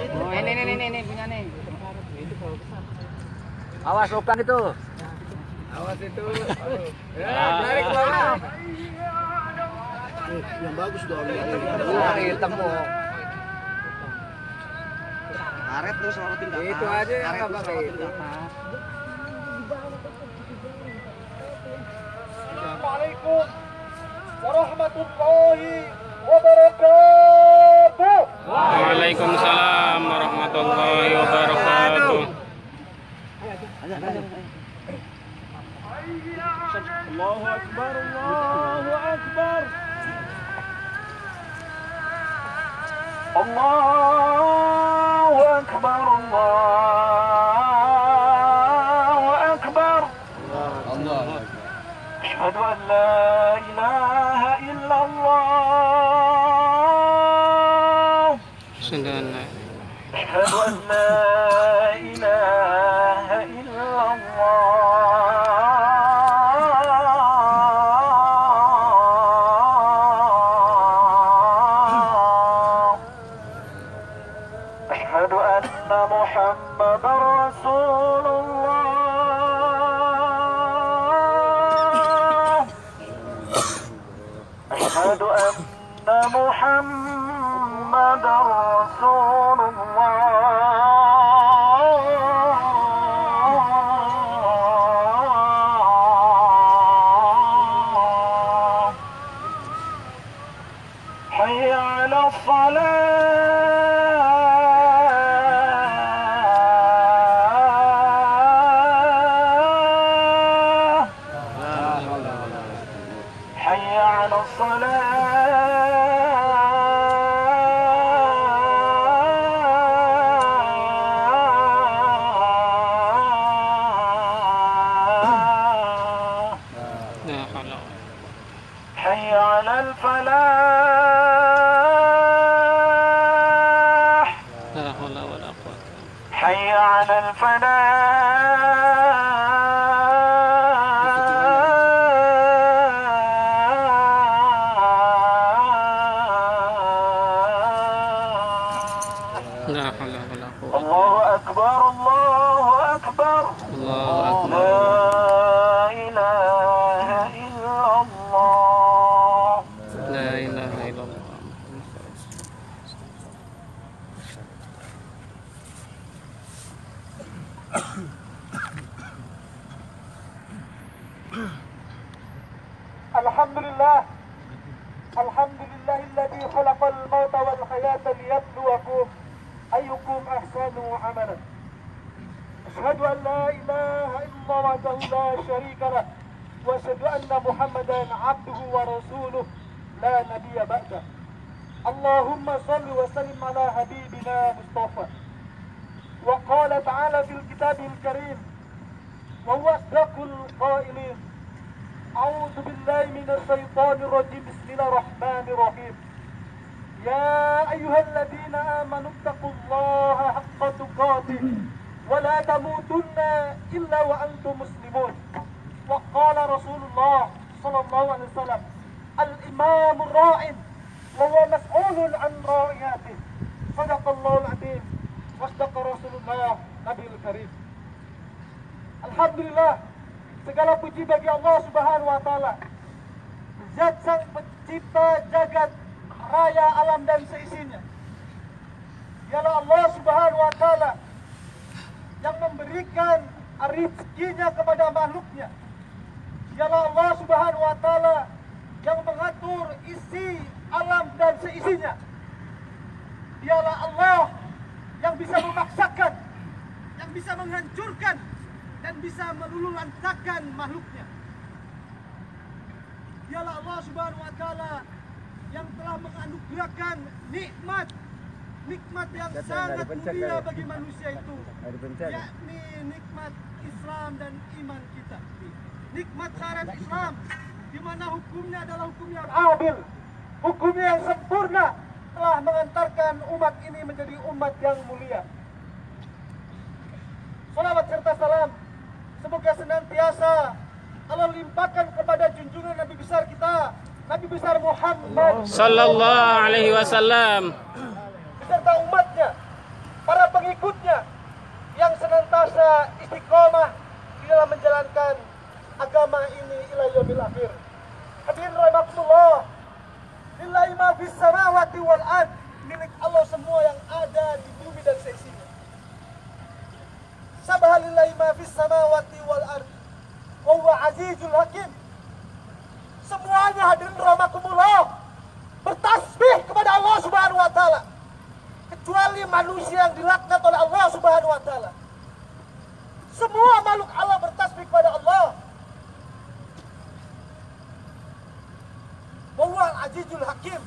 Oh, ini punya nih. Awas lubang itu. Awas itu. Ya, tarik ke bawah. Yang bagus dong. Hitam kok. Karet tuh selamatin kakak. Itu aja yang Karet nggak tuh pakai selamatin itu. kakak. Assalamualaikum warahmatullahi wabarakatuh. Waalaikumsalam warahmatullahi wabarakatuh. Allahu akbar, Allahu akbar. Allahu akbar, Allahu akbar. Asyhadu an la ilaha illallah. Sendana. أشهد أن لا إله إلا الله أشهد أن محمدا رسول الله أشهد أن محمدا رسول الله حي على الصلاة حي على الصلاة La haula. حي على الفلاح La haula wala quwwata. حي على الفلاح La haula wala quwwata. الله أكبر الله أكبر Allahu akbar. لا إله إلا الله La ilaha illallah. الحمد لله الذي خلق الموت والحياة ليبلوكم أيكم أحسن عملا أشهد أن لا إله إلا الله وحده لا شريك له وأشهد أن محمدا عبده ورسوله لا نبي بعده اللهم صل وسلم على حبيبنا مصطفى وقال تعالى في الكتاب الكريم وهو أصدق القائلين أعوذ بالله من الشيطان الرجيم بسم الله الرحمن الرحيم يا أيها الذين آمنوا اتقوا الله حق تقاته ولا تموتن إلا وأنتم مسلمون وقال رسول الله صلى الله عليه وسلم الإمام الراع وهو مسؤول عن رعيته صدق الله العظيم واصدق رسول الله نبي الكريم. Alhamdulillah, segala puji bagi Allah Subhanahu wa taala, Zat sang pencipta jagat raya alam dan seisinya. Dialah Allah Subhanahu wa taala yang memberikan rezekinya kepada makhluknya. Dialah Allah Subhanahu wa taala yang mengatur isi alam dan seisinya. Dialah Allah yang bisa memaksakan, yang bisa menghancurkan dan bisa meluluhlantakkan makhluknya. Dialah Allah Subhanahu wa taala yang telah menganugerahkan nikmat yang sangat mulia bagi manusia itu, yakni nikmat Islam dan iman kita. Nikmat syariat Islam, di mana hukumnya adalah hukum yang adil, hukumnya yang sempurna, telah mengantarkan umat ini menjadi umat yang mulia. Salawat serta salam semoga senantiasa Allah limpahkan kepada junjungan Nabi besar kita, Nabi besar Muhammad Sallallahu alaihi wasallam. beserta umatnya para pengikutnya yang senantiasa istiqomah di dalam menjalankan agama ini ila yaumil akhir. Hadirin rahimakumullah, lillahi ma fis samawati wal ard, milik Allah semua yang ada di bumi dan seisinya. Subhanallahi ma fis samawati wal ard wa huwa azizul hakim. Semuanya hadirin rahimakumullah bertasbih kepada Allah Subhanahu wa taala, kecuali manusia yang dilaknat oleh Allah Subhanahu wa taala. Semua makhluk Allah bertasbih kepada Allah. Wa huwa azizul hakim.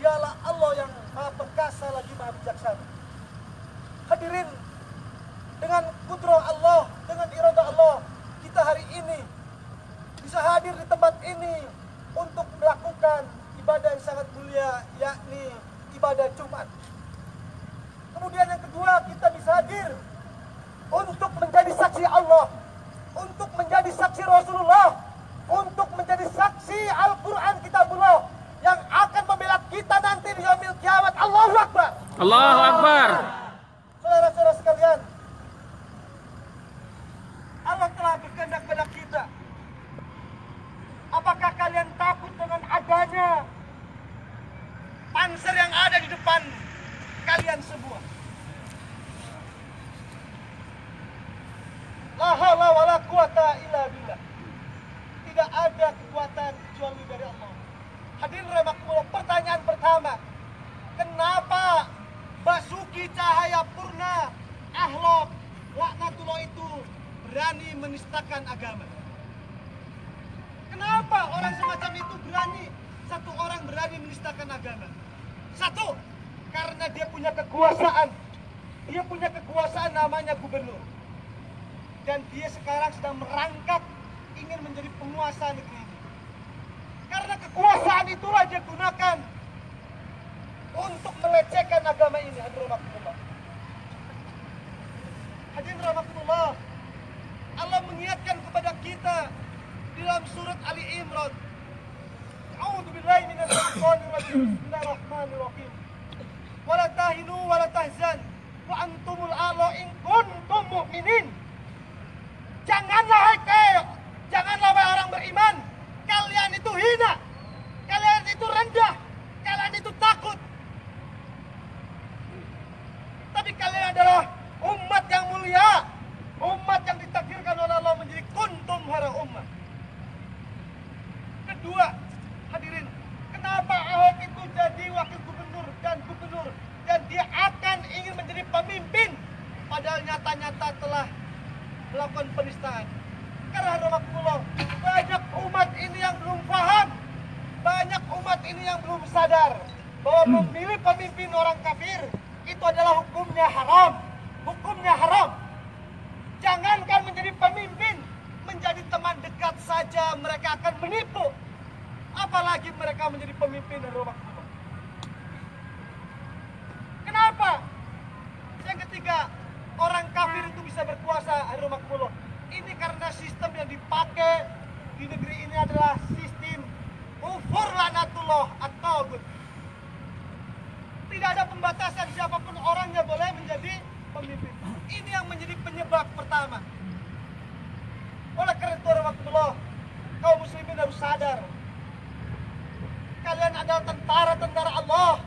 Dialah Allah yang Maha Perkasa lagi Maha Bijaksana. Hadirin, dengan kudrah Allah, dengan iradah Allah, kita hari ini bisa hadir di tempat ini untuk melakukan ibadah yang sangat mulia, yakni ibadah Jumat. Kemudian yang kedua, kita bisa hadir untuk menjadi saksi Allah, untuk menjadi saksi Rasulullah, untuk menjadi saksi Al-Quran Kitabullah yang akan membela kita nanti di yaumil kiamat. Allahu Akbar. Allahu Akbar. Saudara-saudara sekalian, Allah telah berkehendak pada kita. Apakah kalian takut dengan adanya panser yang ada di depan kalian semua? La haula wala quwata illa billah. Tidak ada kekuatan kecuali dari Allah. Hadirin rahimakumullah, pertanyaan pertama, kenapa Basuki Cahayapurnama Ahlok laknatullah itu berani menistakan agama? Kenapa orang semacam itu berani, satu orang berani menistakan agama? Satu, karena dia punya kekuasaan. Dia punya kekuasaan namanya gubernur. Dan dia sekarang sedang merangkak ingin menjadi penguasa negeri ini. Karena kekuasaan itulah dia gunakan untuk melecehkan agama ini. Hadirin rahimakumullah. Hadirin rahimakumullah, Allah mengingatkan kepada kita di dalam surat Ali Imran. A'udzu billahi minasy syaithanir rajim. Bismillahirrahmanirrahim. Wa la tahinu wa la tahzan wa antumul a'la in kuntum mu'minin. Janganlah wahai orang beriman, kalian itu hina, kalian itu rendah, kalian itu takut. Tapi kalian adalah umat yang mulia, umat yang ditakdirkan oleh Allah menjadi kuntum hara ummah. Kedua, hadirin, kenapa Ahok itu jadi wakil gubernur dan dia akan ingin menjadi pemimpin, padahal nyata-nyata telah melakukan penistaan? Karena rahimakumullah, banyak umat ini yang belum paham, banyak umat ini yang belum sadar bahwa memilih pemimpin orang kafir itu adalah hukumnya haram. Hukumnya haram. Jangankan menjadi pemimpin, menjadi teman dekat saja mereka akan menipu, apalagi mereka menjadi pemimpin. Rahimakumullah. Kenapa? Yang ketiga, orang kafir itu bisa berkuasa. Rahimakumullah. Ini karena sistem yang dipakai di negeri ini adalah sistem kufur lanatullah at-taghut. Tidak ada pembatasan, siapapun orangnya boleh menjadi pemimpin. Ini yang menjadi penyebab pertama. Oleh karena itu, rahimakumullah, kaum muslimin harus sadar, kalian adalah tentara-tentara Allah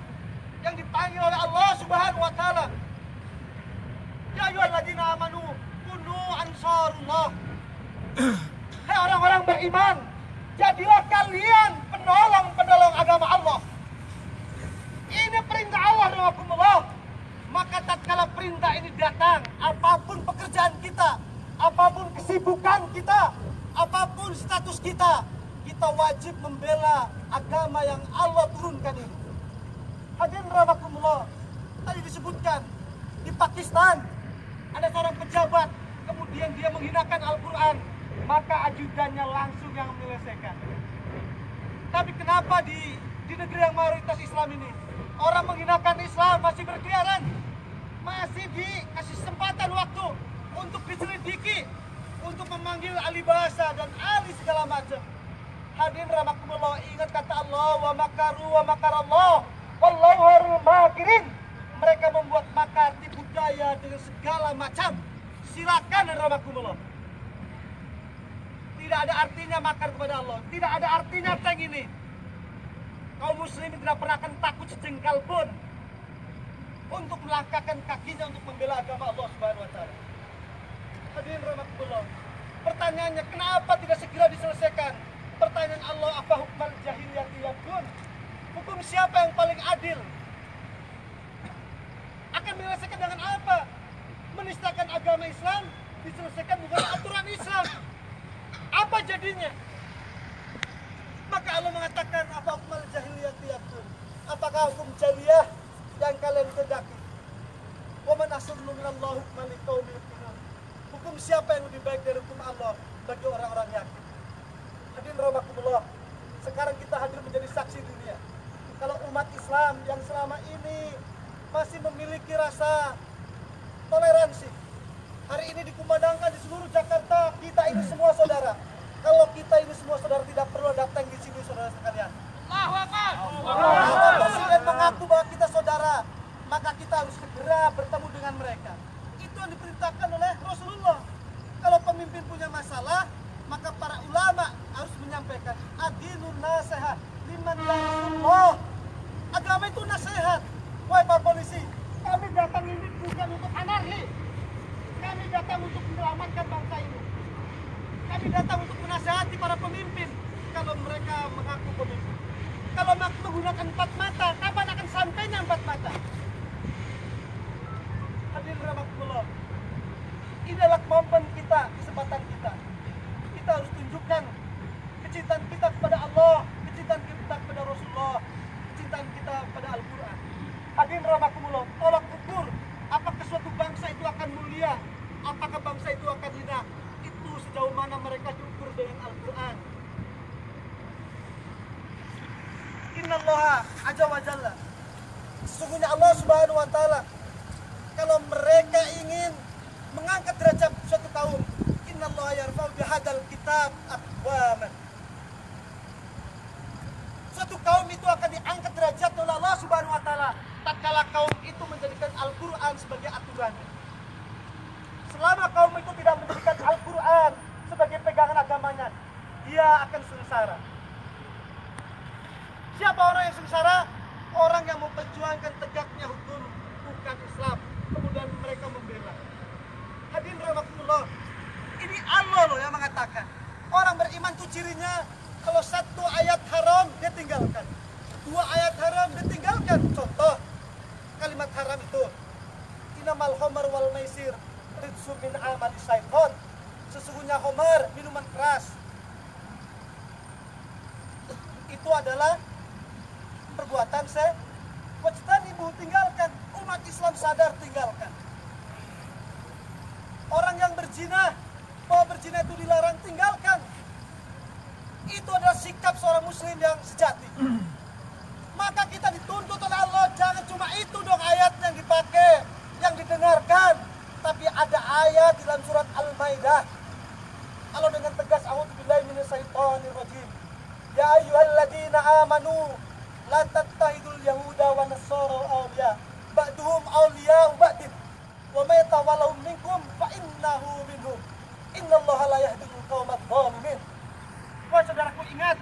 yang dipanggil oleh Allah Subhanahu wa taala. Ya ayyuhalladzina amanu kunu ansarullah. Hai orang-orang beriman, jadilah kalian penolong-penolong agama Allah. Ini perintah Allah, rahimakumullah. Maka tatkala perintah ini datang, apapun pekerjaan kita, apapun kesibukan kita, apapun status kita, kita wajib membela agama yang Allah turunkan ini. Hadirin rahimakumullah, tadi disebutkan di Pakistan ada seorang pejabat, kemudian dia menghinakan Al-Quran, maka ajudannya langsung yang menyelesaikan. Tapi kenapa di negeri yang mayoritas Islam ini orang menghinakan Islam masih berkeliaran, masih dikasih kesempatan waktu untuk diselidiki, untuk memanggil ahli bahasa dan ahli segala macam. Hadirin rahimakumullah, ingat kata Allah, wa makaru wa makarallah wallahu khairul makirin. Mereka membuat makar, tipu daya budaya dengan segala macam. Silakan dan rahmatullah. Tidak ada artinya makar kepada Allah. Tidak ada artinya tank ini. Kaum muslimin tidak pernah akan takut sejengkal pun untuk melangkahkan kakinya untuk membela agama Allah Subhanahu wa taala. Hadirin rahmatullah. Pertanyaannya, kenapa tidak segera diselesaikan? Pertanyaan Allah, apa hukmal jahiliyati yakun? Hukum siapa yang paling adil? Akan menyelesaikan dengan apa? Menistakan agama Islam diselesaikan bukan aturan Islam. Apa jadinya? Maka Allah mengatakan, apa hukmal jahiliyati yakun? Apakah hukum jahiliyah yang kalian kendaki? Wa man ahsanu minallahi hukman liqaumin yuqinun. Hukum siapa yang lebih baik dari hukum Allah bagi orang-orang yakin? Hadirin rahimakumullah. Sekarang kita hadir menjadi saksi dunia. Kalau umat Islam yang selama ini masih memiliki rasa toleransi, hari ini dikumandangkan di seluruh Jakarta, kita ini semua saudara. Kalau kita ini semua saudara, tidak perlu datang di sini saudara sekalian. Allahu Akbar. Kalau presiden mengaku bahwa kita saudara, maka kita harus segera bertemu dengan mereka. Itu yang diperintahkan oleh Rasulullah. Kalau pemimpin punya masalah, maka para ulama harus menyampaikan adinun nasihat liman la Rasulullah. Agama itu nasihat. Wahai para polisi, kami datang ini bukan untuk anarki. Kami datang untuk menyelamatkan bangsa ini. Kami datang untuk menasihati para pemimpin. Kalau mereka mengaku pemimpin, kalau menggunakan 4 mata, kapan akan sampainya 4 mata? Hadirin rahmatullah. Ini adalah kemampuan kita, kesempatan kita. Kita harus tunjukkan kecintaan kita kepada Allah, kecintaan kita kepada Rasulullah, kecintaan kita kepada Al-Quran. Hadirin rahmatullah, tolak ukur apakah suatu bangsa itu akan mulia, apakah bangsa itu akan hina. Itu sejauh mana mereka diukur dengan Al-Quran. Innallaha azza wa jalla, sesungguhnya Allah Subhanahu wa taala, kalau mereka ingin mengangkat derajat suatu kaum, innallaha yarfa'u bihadzal kitab aqwaman. Suatu kaum itu akan diangkat derajat oleh Allah Subhanahu wa taala tatkala kaum itu menjadikan Al-Qur'an sebagai aturan. Selama kaum itu tidak menjadikan Al-Qur'an sebagai pegangan agamanya, dia akan sengsara. Siapa orang yang sengsara? Orang yang memperjuangkan tegaknya hukum bukan Islam, kemudian mereka membela. Hadirin rahmatullah, ini Allah loh yang mengatakan. Orang beriman itu cirinya, kalau 1 ayat haram dia tinggalkan, 2 ayat haram dia tinggalkan. Contoh kalimat haram itu, innamal khamar wal maisir rijsun min amali syaitan. Sesungguhnya khamar, minuman keras, itu adalah perbuatan wajtanibu, tinggalkan. Umat Islam sadar, tinggalkan. Orang yang berzina, bahwa berzina itu dilarang, tinggalkan. Itu adalah sikap seorang muslim yang sejati. Maka kita dituntut oleh Allah, jangan cuma itu dong ayat yang dipakai, yang didengarkan, tapi ada ayat di dalam surat Al-Maidah. Allah dengan tegas, a'udzubillahi minasyaitonir rajim. Ya ayyuhalladzina amanu la tattahidul yahuda wa nassara awliya ba'duhum awliya'u ba'din wa may tawallahum minkum fa innahu minhum innallaha la yahdil qaumadz zalimin. Wahai saudaraku, ingat,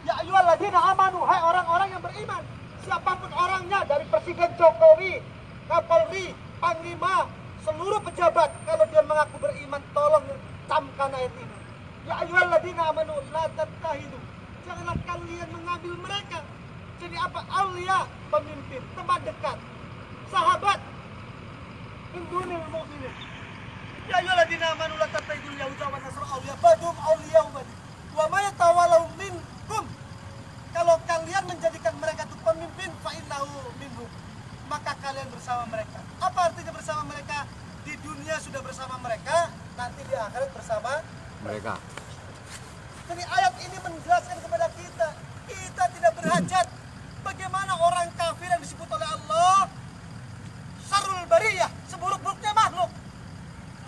ya ayyuhalladzina amanu, hai orang-orang yang beriman, siapapun orangnya, dari Presiden Jokowi, Kapolri, Panglima, seluruh pejabat, kalau dia mengaku beriman, tolong camkan ayat ini. Ya ayyuhalladzina amanu la tattahidu, janganlah kalian mengambil mereka jadi apa? Aulia, pemimpin, teman dekat, sahabat, min dunil mu'minin. Ya ayyuhalladzina amanu la tattakhidul yahuda wan nasara aulia ba'dhum auliya ba'd wa may tawallahum minkum. Kalau kalian menjadikan mereka itu pemimpin, fa innahu minhum, maka kalian bersama mereka. Apa artinya bersama mereka? Di dunia sudah bersama mereka, nanti di akhirat bersama mereka. Jadi ayat ini menjelaskan kepada kita, kita tidak berhajat bagaimana orang kafir yang disebut oleh Allah syarrul bariyah, seburuk-buruknya makhluk.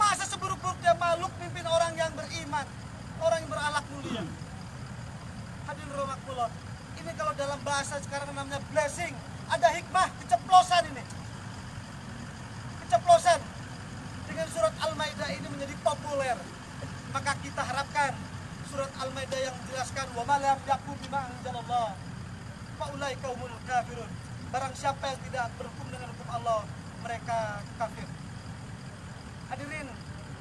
Masa seburuk-buruknya makhluk pimpin orang yang beriman, orang yang berakhlak mulia. Hadirin rahmatullah, ini kalau dalam bahasa sekarang namanya blessing, ada hikmah, keceplosan ini. Keceplosan maka kita harapkan surat Al-Maidah yang menjelaskan wa ma lam yakum bima anzalallah fa ulaika humul kafirun. Barang siapa yang tidak berhukum dengan hukum Allah, mereka kafir. Hadirin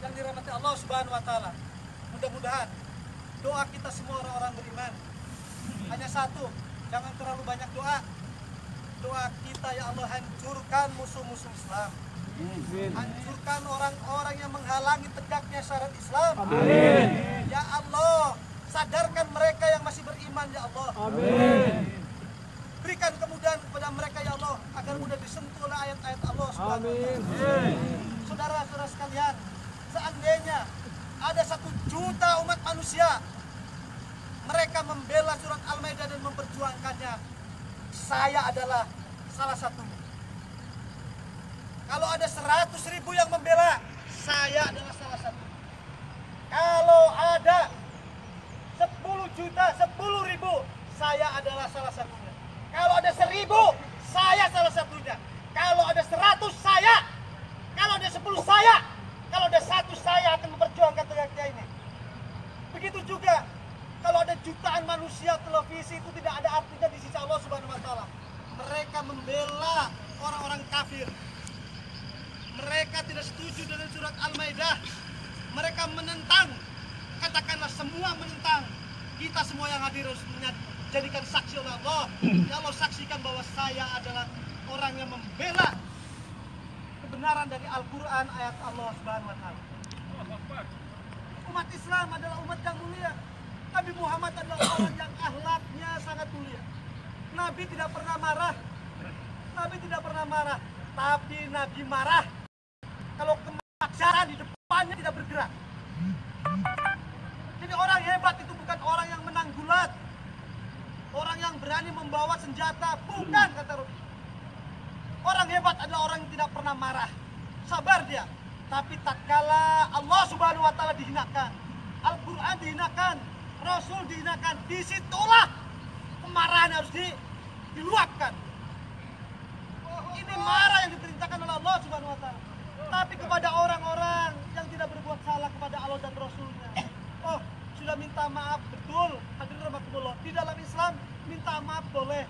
yang dirahmati Allah Subhanahu wa taala, mudah-mudahan doa kita semua orang-orang beriman hanya satu, jangan terlalu banyak doa. Doa kita, ya Allah, hancurkan musuh-musuh Islam. Hancurkan orang-orang yang menghalangi tegaknya syariat Islam. Amin. Ya Allah, sadarkan mereka yang masih beriman, ya Allah. Amin. Berikan kemudahan kepada mereka, ya Allah, agar mudah disentuh oleh ayat-ayat Allah Subhanahu wa Amin. taala. Saudara-saudara sekalian, seandainya ada 1 juta umat manusia, mereka membela surat Al-Maidah dan memperjuangkannya, saya adalah salah satunya. Kalau ada 100.000 yang membela, saya adalah salah satu. Kalau ada 10 juta, 10.000, saya adalah salah satunya. Kalau ada 1.000, saya salah satunya. Kalau ada 100, saya. Kalau ada 10, saya. Kalau ada 1, saya akan memperjuangkan tegaknya ini. Begitu juga, kalau ada jutaan manusia, televisi itu tidak ada artinya di sisi Allah Subhanahu wa taala. Mereka membela orang-orang kafir. Mereka tidak setuju dengan surat Al-Maidah. Mereka menentang. Katakanlah semua menentang. Kita semua yang hadir harus menjadikan saksi oleh Allah. Ya Allah, saksikan bahwa saya adalah orang yang membela kebenaran dari Al-Quran, ayat Allah Subhanahu wa taala. Umat Islam adalah umat yang mulia. Nabi Muhammad adalah orang yang akhlaknya sangat mulia. Nabi tidak pernah marah. Nabi tidak pernah marah. Tapi Nabi marah kalau kemaksaran di depannya tidak bergerak. Jadi orang hebat itu bukan orang yang menang gulat, orang yang berani membawa senjata, bukan, kata Rasul. Orang hebat adalah orang yang tidak pernah marah, sabar dia. Tapi tatkala Allah Subhanahu wa taala dihinakan, Al-Quran dihinakan, Rasul dihinakan, disitulah kemarahan harus diluapkan. Ini marah yang diperintahkan oleh Allah Subhanahu wa taala. Tapi kepada orang-orang yang tidak berbuat salah kepada Allah dan Rasulnya, oh, sudah minta maaf, betul. Hadirin rahimakumullah, di dalam Islam minta maaf boleh,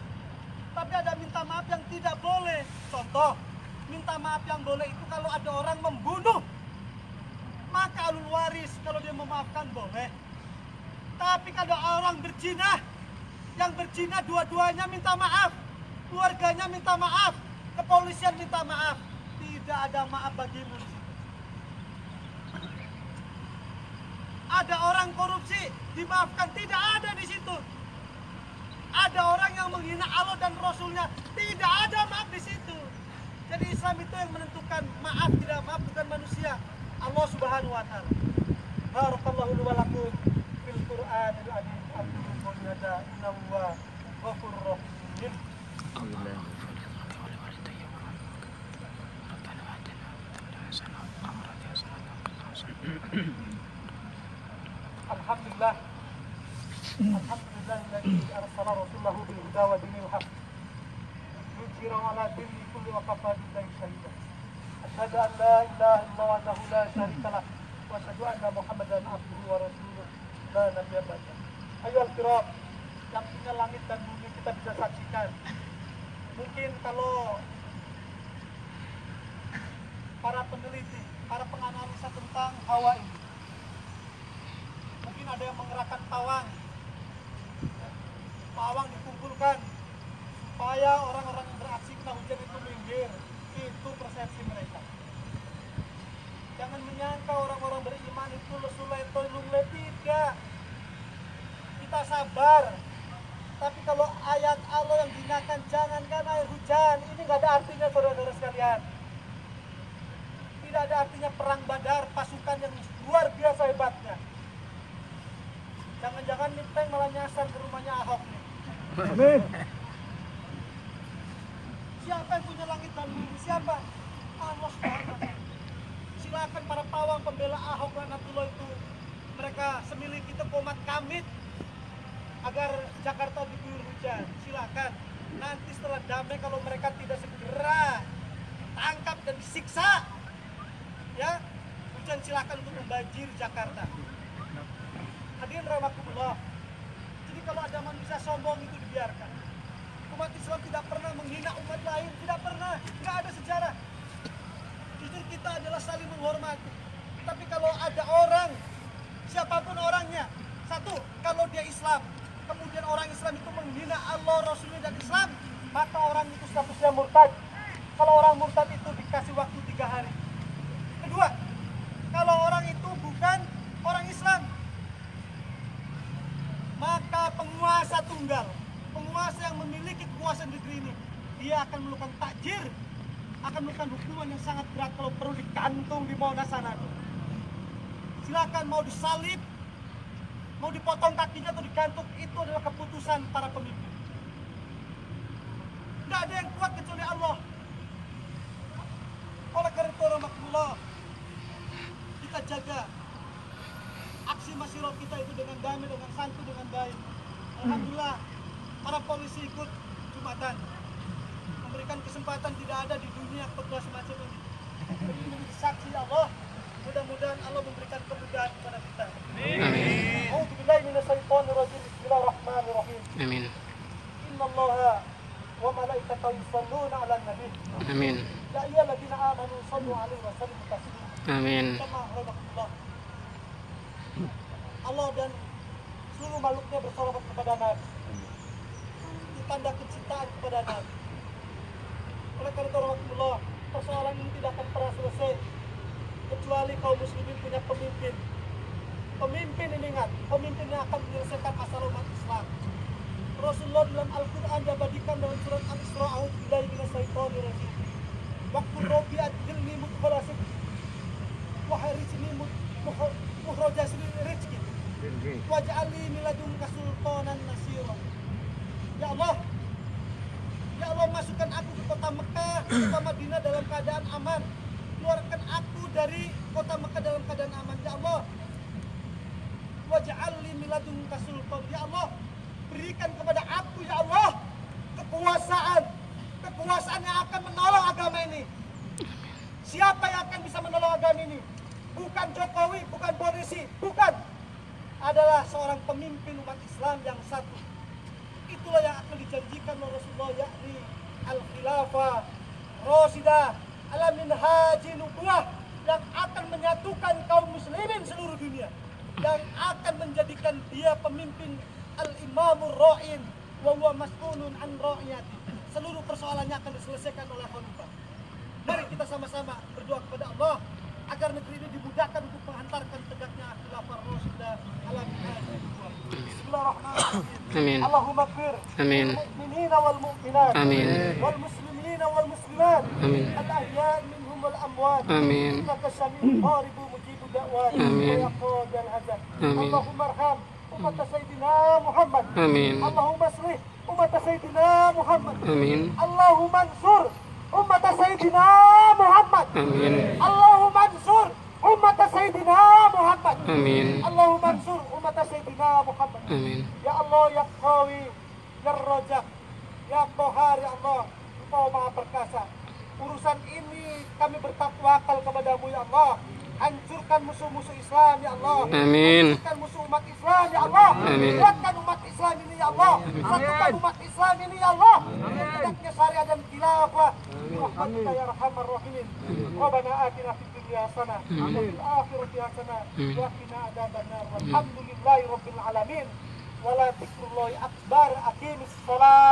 tapi ada minta maaf yang tidak boleh. Contoh, minta maaf yang boleh itu kalau ada orang membunuh, maka alul waris kalau dia memaafkan boleh. Tapi kalau orang berzina, yang berzina dua-duanya minta maaf, keluarganya minta maaf, kepolisian minta maaf, tidak ada maaf bagimu di situ. Ada orang korupsi, dimaafkan, tidak ada di situ. Ada orang yang menghina Allah dan Rasulnya, tidak ada maaf di situ. Jadi Islam itu yang menentukan maaf tidak maaf bukan manusia, Allah Subhanahu wa taala. Barakallahu li wa lakum fil Qur'anil azim. Alhamdulillah innahu huwa ghafurur rahim. Alhamdulillah. Alhamdulillahilladzi arsala rasulahu bil huda wa dinil haqq. Yudhhiru ala dini kulli wa kafa billahi shahida. Asyhadu an la ilaha illallah wahdahu la syarika lah wa asyhadu anna Muhammadan abduhu wa rasuluh la nabiyya ba'dah. Ayyuhal kiram, yang punya langit dan bumi kita bisa saksikan. Mungkin kalau para peneliti, para penganalisa tentang hawa ini, mungkin ada yang mengerahkan pawang. Pawang dikumpulkan supaya orang-orang yang beraksi kena hujan itu minggir. Itu persepsi mereka. Jangan menyangka orang-orang beriman itu lesulai lungle, tidak. Kita sabar. Tapi kalau ayat Allah yang dihinakan, jangankan air hujan, ini nggak ada artinya, saudara-saudara sekalian. Tidak ada artinya perang Badar, pasukan yang luar biasa hebatnya. Jangan-jangan nih tank malah nyasar ke rumahnya Ahok nih. Amin. Siapa yang punya langit dan bumi? Siapa? Allah Subhanahu wa taala. Silakan para pawang pembela Ahok Laknatullah itu, mereka semilih kita komat kamit agar Jakarta diguyur hujan. Silakan. Nanti setelah damai kalau mereka tidak segera tangkap dan disiksa, ya, hujan silakan untuk membanjiri Jakarta. Hadirin rahimakumullah. Jadi kalau ada manusia sombong itu dibiarkan. Umat Islam tidak pernah menghina umat lain, tidak pernah, nggak ada sejarah. Justru kita adalah saling menghormati. Tapi kalau ada orang, siapapun orangnya, satu, kalau dia Islam, kemudian orang Islam itu menghina Allah, Rasulnya dan Islam, maka orang itu statusnya murtad. Kalau orang murtad itu dikasih waktu 3 hari. Kedua, kalau orang itu bukan orang Islam, maka penguasa tunggal, penguasa yang memiliki kekuasaan negeri ini, dia akan melakukan takjir, akan melakukan hukuman yang sangat berat, kalau perlu digantung di Monas sana. Silakan mau disalib, mau dipotong kakinya atau digantung, itu adalah keputusan para pemimpin. Tidak ada yang kuat kecuali Allah. Oleh karena itu, rahmatullah, kita jaga aksi masyarakat kita itu dengan damai, dengan santun, dengan baik. Alhamdulillah, para polisi ikut Jumatan, memberikan kesempatan tidak ada di dunia khutbah semacam ini. Ini menjadi saksi Allah. Mudah-mudahan Allah memberikan kemudahan kepada kita. Amin. A'udzubillahi minasyaitonirrajim. Bismillahirrahmanirrahim. Amin. Innallaha wa malaikatahu yusholluna 'alan nabi. Amin. Ya ayyuhalladzina amanu shallu 'alaihi wa sallimu taslima. Amin. Allah dan seluruh makhluknya bersolawat kepada Nabi. Itu tanda kecintaan kepada Nabi. Oleh karena itu, rahmatullah, persoalan ini tidak akan pernah selesai kecuali kaum muslimin punya pemimpin. Pemimpin ini ingat, pemimpin yang akan menyelesaikan masalah umat Islam. Rasulullah dalam Al-Quran jabadikan dalam surat Al-Isra, a'udzubillahi minasyaitonirrajim. Waktu Rabbi adilni mudkhalasid wahai rizki muhrajasi rizki waj'alni min ladunka sultanan nasira. Ya Allah, ya Allah, masukkan aku ke kota Mekah, kota Madinah dalam keadaan aman. Keluarkan aku dari kota Mekah dalam keadaan aman. Ya Allah, waj'alni min ladunka sultan. Ya Allah, berikan kepada aku, ya Allah, kekuasaan yang akan menolong agama ini. Siapa yang akan bisa menolong agama ini? Bukan Jokowi, bukan polisi, bukan. Adalah seorang pemimpin umat Islam yang satu. Itulah yang akan dijanjikan oleh Rasulullah, yakni al-khilafah Rasidah ala minhaji nubuwah, yang akan menyatukan kaum muslimin seluruh dunia, yang akan menjadikan dia pemimpin al-imamur ra'in wa huwa mas'ulun an ra'iyati. Seluruh persoalannya akan diselesaikan oleh khalifah. Mari kita sama-sama berdoa kepada Allah agar negeri ini dimudahkan untuk menghantarkan tegaknya khilafah Rasidah ala minhaji nubuwah. Bismillahirrahmanirrahim. Amin. Allahumma ighfir Amin. lil mu'minina wal mu'minat Amin. wal muslimina wal muslimat Amin. al-ahya'i minhum wal amwat. Amin. Innaka sami'un qaribun mujibud da'wat Amin. wa yaqadul hajat. Amin. Allahumma arham umat sayyidina Muhammad. Amin. Allahumma aslih umat sayyidina Muhammad. Amin. Allahumma ansur umat sayyidina Muhammad. Amin. Allahumma ansur umat sayyidina Muhammad. Amin. Allahumma ansur umat sayyidina Muhammad. Amin. Ya Allah, ya Qawi, ya Rajak, ya Qahar, ya Allah, Engkau Maha Perkasa. Urusan ini kami bertakwakal kepadamu, ya Allah. Hancurkan musuh-musuh Islam, ya Allah. Amin. Hancurkan musuh umat Islam, ya Allah. Amin. Kuatkan umat Islam ini, ya Allah. Satukan umat Islam ini, ya Allah. Tegaknya syariat dan khilafah. Rahmatika ya arhamar rahimin. Rabbana atina fid dunya hasanah wa fil akhirati hasanah wa qina adzabannar. Walhamdulillahi rabbil alamin. Wala dzikrullahi akbar. Aqimis shalah.